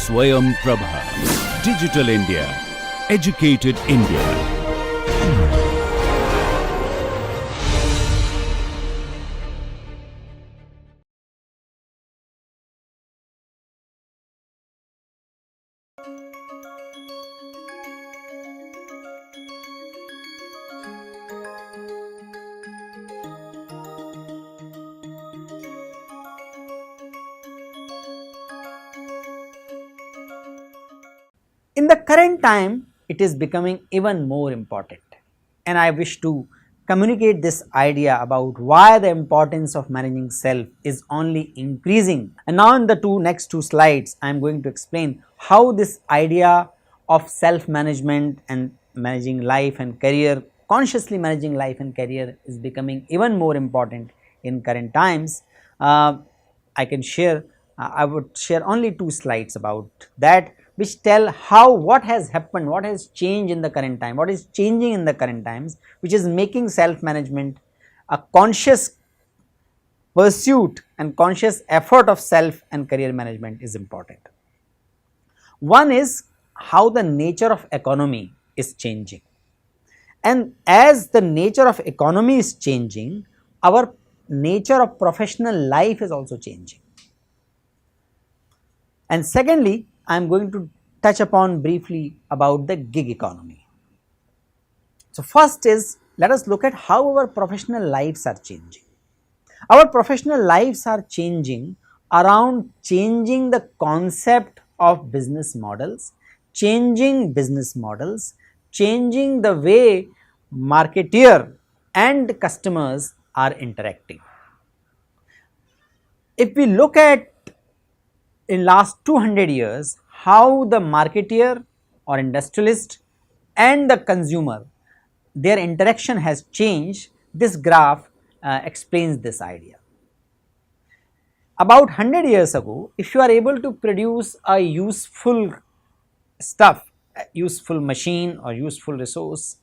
Swayam Prabha. Digital India. Educated India. In the current time, it is becoming even more important, and I wish to communicate this idea about why the importance of managing self is only increasing. And now in the next two slides, I am going to explain how this idea of self management and managing life and career, consciously managing life and career, is becoming even more important in current times. I would share only two slides about that, which tell how what has happened, what has changed in the current time, what is changing in the current times, which is making self management a conscious pursuit and conscious effort of self and career management is important. One is how the nature of economy is changing, and as the nature of economy is changing, our nature of professional life is also changing. And secondly, I am going to touch upon briefly about the gig economy. So, first is, let us look at how our professional lives are changing. Our professional lives are changing around changing the concept of business models, changing the way marketeer and customers are interacting. If we look at in last 200 years, how the marketeer or industrialist and the consumer, their interaction has changed, this graph explains this idea. About 100 years ago, if you are able to produce a useful stuff, a useful machine or useful resource,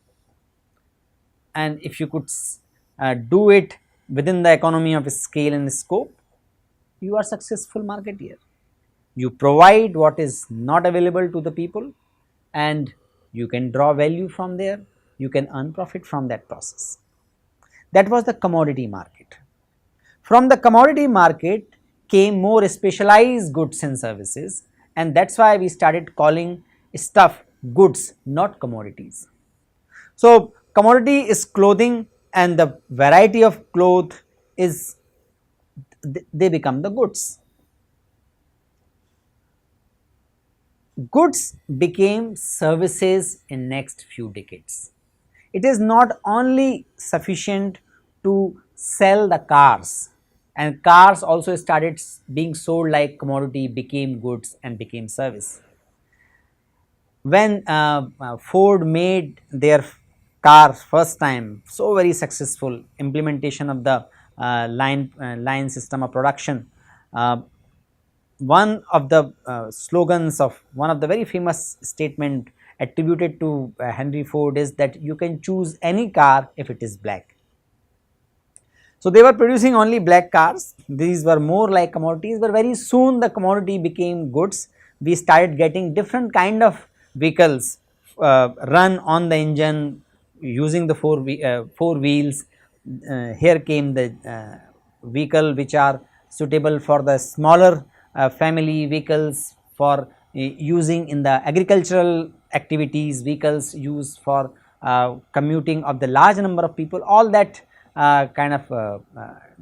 and if you could do it within the economy of scale and scope, you are successful marketeer. You provide what is not available to the people, and you can draw value from there, you can earn profit from that process. That was the commodity market. From the commodity market came more specialized goods and services, and that is why we started calling stuff goods, not commodities. So, commodity is clothing, and the variety of cloth is, they become the goods. Goods became services in next few decades. It is not only sufficient to sell the cars, and cars also started being sold like commodity, became goods and became service. When Ford made their cars first time, so very successful implementation of the line system of production, one of the slogans of one of the very famous statement attributed to Henry Ford is that you can choose any car if it is black. So, they were producing only black cars, these were more like commodities, but very soon the commodity became goods. We started getting different kind of vehicles run on the engine using the four wheels. Here came the vehicle which are suitable for the smaller family vehicles, for using in the agricultural activities, vehicles used for commuting of the large number of people. All that kind of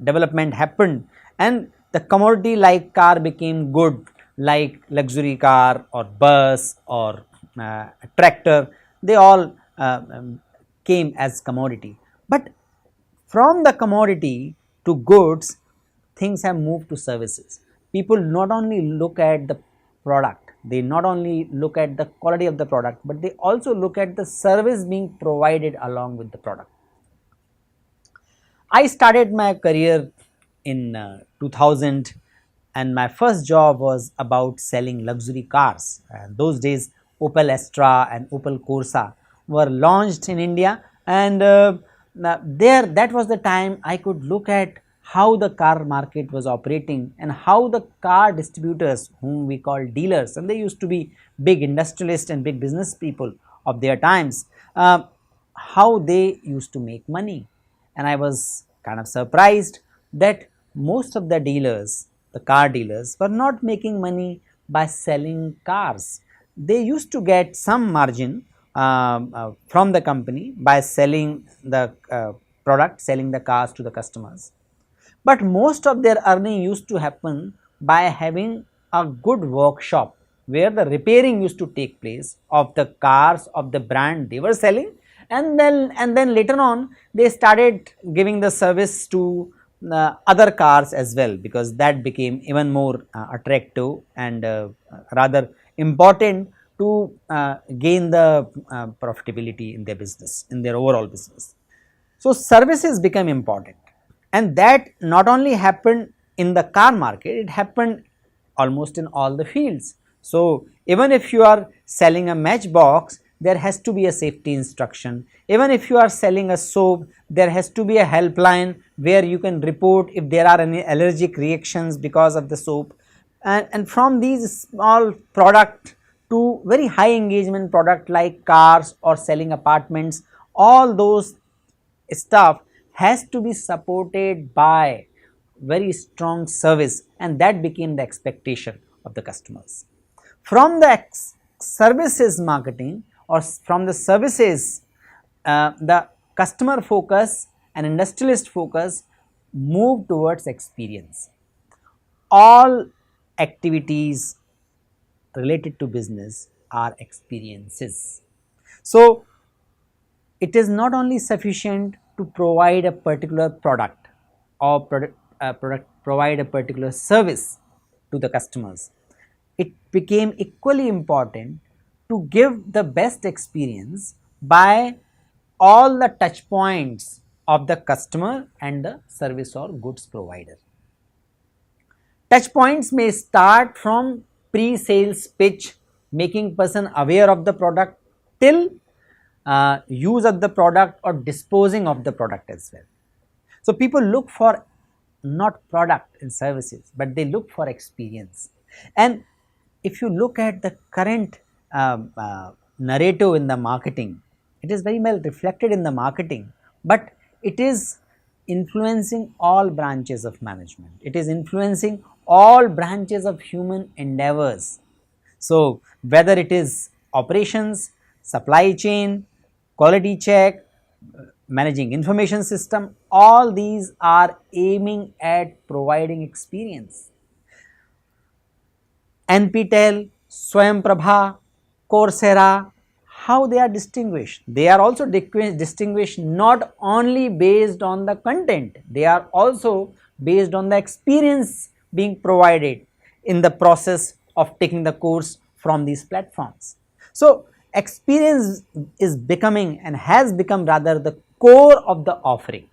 development happened, and the commodity like car became good, like luxury car or bus or tractor, they all came as commodity. But from the commodity to goods, things have moved to services. People not only look at the product, they not only look at the quality of the product, but they also look at the service being provided along with the product. I started my career in 2000, and my first job was about selling luxury cars. Those days Opel Astra and Opel Corsa were launched in India, and there that was the time I could look at how the car market was operating and how the car distributors, whom we call dealers, and they used to be big industrialists and big business people of their times, how they used to make money. And I was kind of surprised that most of the dealers, the car dealers, were not making money by selling cars. They used to get some margin from the company by selling the product, selling the cars to the customers, but most of their earning used to happen by having a good workshop where the repairing used to take place of the cars of the brand they were selling, and then later on they started giving the service to other cars as well, because that became even more attractive and rather important to gain the profitability in their business, in their overall business. So, services become important, and that not only happened in the car market, it happened almost in all the fields. So, even if you are selling a matchbox, there has to be a safety instruction. Even if you are selling a soap, there has to be a helpline where you can report if there are any allergic reactions because of the soap. And from these small product to very high engagement product like cars or selling apartments, all those stuff has to be supported by very strong service, and that became the expectation of the customers. From the services marketing or from the services, the customer focus and industrialist focus move towards experience. All activities related to business are experiences. So, it is not only sufficient to provide a particular product or provide a particular service to the customers. It became equally important to give the best experience by all the touch points of the customer and the service or goods provider. Touch points may start from pre-sales pitch, making person aware of the product, till use of the product or disposing of the product as well. So, people look for not product and services, but they look for experience. And if you look at the current narrative in the marketing, it is very well reflected in the marketing, but it is influencing all branches of management. It is influencing all branches of human endeavors. So, whether it is operations, supply chain, quality check, managing information system, all these are aiming at providing experience. NPTEL, SwayamPrabha, Coursera, how they are distinguished? They are also distinguished not only based on the content, they are also based on the experience being provided in the process of taking the course from these platforms. So, experience is becoming and has become rather the core of the offering.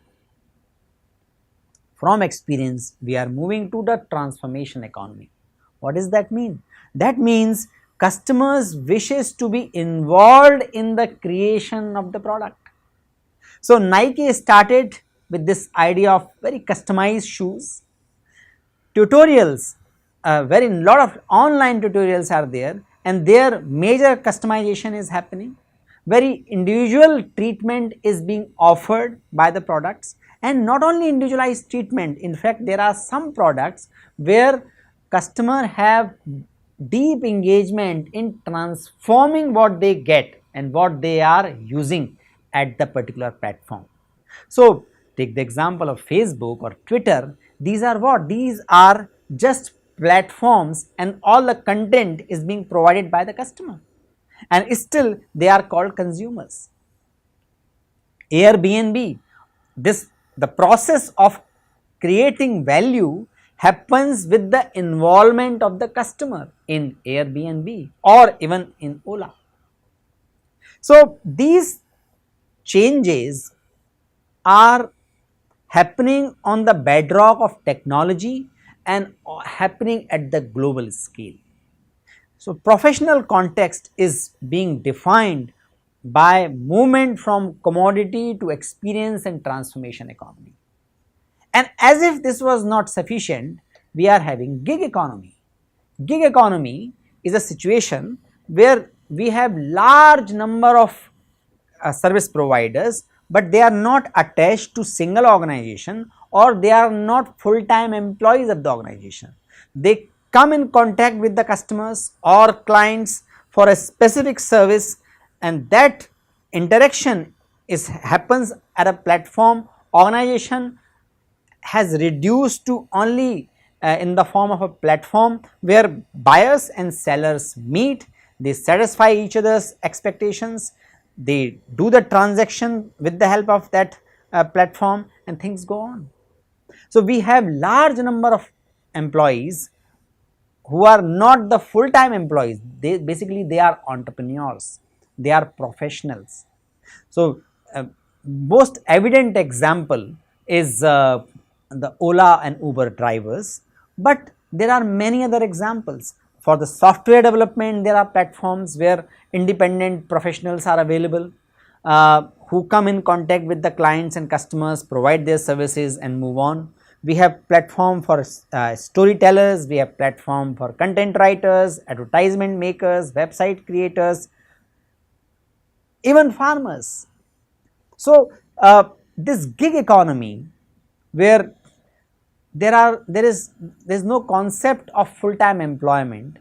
From experience, we are moving to the transformation economy. What does that mean? That means customers wishes to be involved in the creation of the product. So, Nike started with this idea of very customized shoes. Tutorials, very lot of online tutorials are there, and their major customization is happening. Very individual treatment is being offered by the products, and not only individualized treatment, in fact there are some products where customer have deep engagement in transforming what they get and what they are using at the particular platform. So, take the example of Facebook or Twitter. These are what? These are just platforms, and all the content is being provided by the customer, and still they are called consumers. Airbnb, the process of creating value happens with the involvement of the customer in Airbnb or even in Ola. So, these changes are happening on the bedrock of technology and happening at the global scale. So, professional context is being defined by movement from commodity to experience and transformation economy. And as if this was not sufficient, we are having gig economy. Gig economy is a situation where we have large number of service providers, but they are not attached to single organization, or they are not full time employees of the organization. They come in contact with the customers or clients for a specific service, and that interaction is happens at a platform. Organization has reduced to only in the form of a platform where buyers and sellers meet, they satisfy each other's expectations, they do the transaction with the help of that platform, and things go on. So, we have large number of employees who are not the full time employees, they basically they are entrepreneurs, they are professionals. So, most evident example is the Ola and Uber drivers, but there are many other examples. For the software development, there are platforms where independent professionals are available, who come in contact with the clients and customers, provide their services and move on. We have platform for storytellers, we have platform for content writers, advertisement makers, website creators, even farmers. So, this gig economy where there is no concept of full time employment,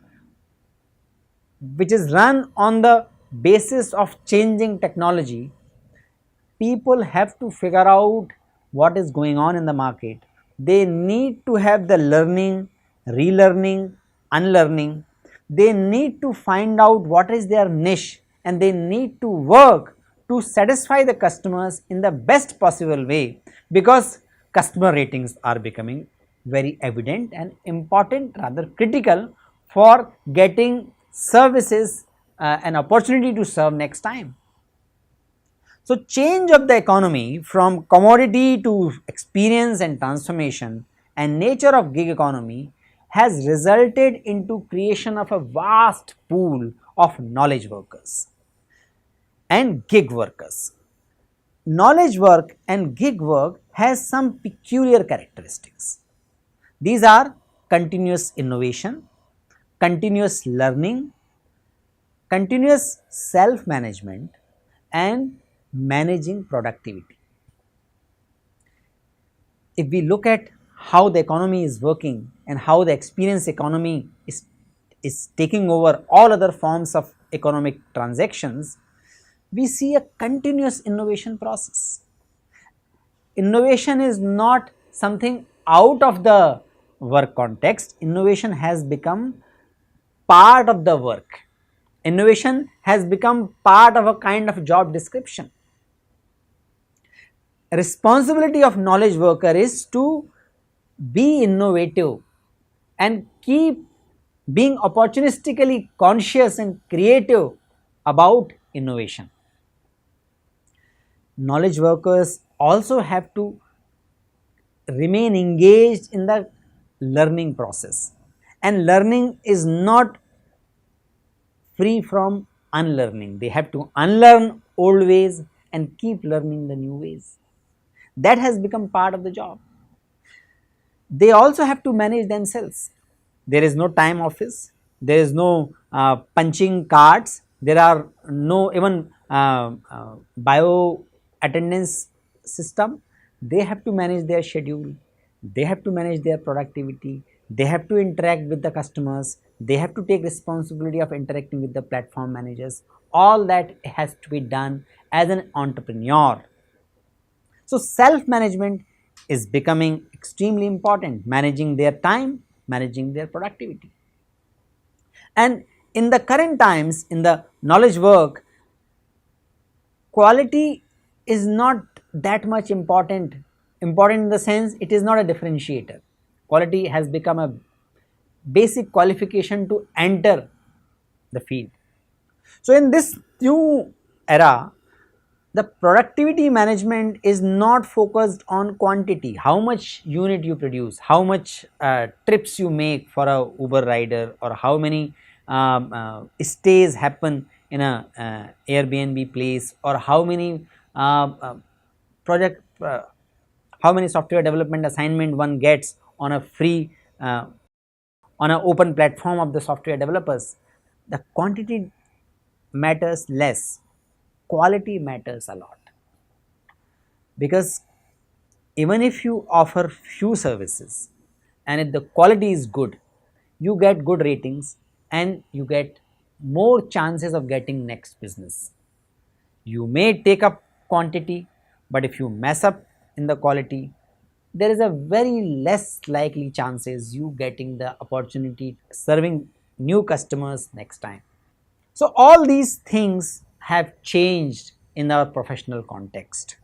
which is run on the basis of changing technology, people have to figure out what is going on in the market. They need to have the learning, relearning, unlearning. They need to find out what is their niche, and they need to work to satisfy the customers in the best possible way, because customer ratings are becoming very evident and important, rather critical for getting services, an opportunity to serve next time. So, change of the economy from commodity to experience and transformation and nature of gig economy has resulted into creation of a vast pool of knowledge workers and gig workers. Knowledge work and gig work has some peculiar characteristics. These are continuous innovation, continuous learning, continuous self management, and managing productivity. If we look at how the economy is working and how the experience economy is taking over all other forms of economic transactions, we see a continuous innovation process. Innovation is not something out of the work context, innovation has become part of the work. Innovation has become part of a kind of job description. Responsibility of knowledge worker is to be innovative and keep being opportunistically conscious and creative about innovation. Knowledge workers also have to remain engaged in the learning process, and learning is not free from unlearning. They have to unlearn old ways and keep learning the new ways. That has become part of the job. They also have to manage themselves. There is no time office, there is no punching cards, there are no even bio attendance system. They have to manage their schedule, they have to manage their productivity, they have to interact with the customers, they have to take responsibility of interacting with the platform managers. All that has to be done as an entrepreneur. So, self management is becoming extremely important, managing their time, managing their productivity. And in the current times, in the knowledge work, quality is not that much important in the sense it is not a differentiator. Quality has become a basic qualification to enter the field. So, in this new era, the productivity management is not focused on quantity, how much unit you produce, how much trips you make for a Uber rider, or how many stays happen in a Airbnb place, or how many project how many software development assignment one gets on a free on an open platform of the software developers. The quantity matters less, quality matters a lot, because even if you offer few services and if the quality is good, you get good ratings and you get more chances of getting next business. You may take up quantity, but if you mess up in the quality, there is a very less likely chances you getting the opportunity serving new customers next time. So all these things have changed in our professional context.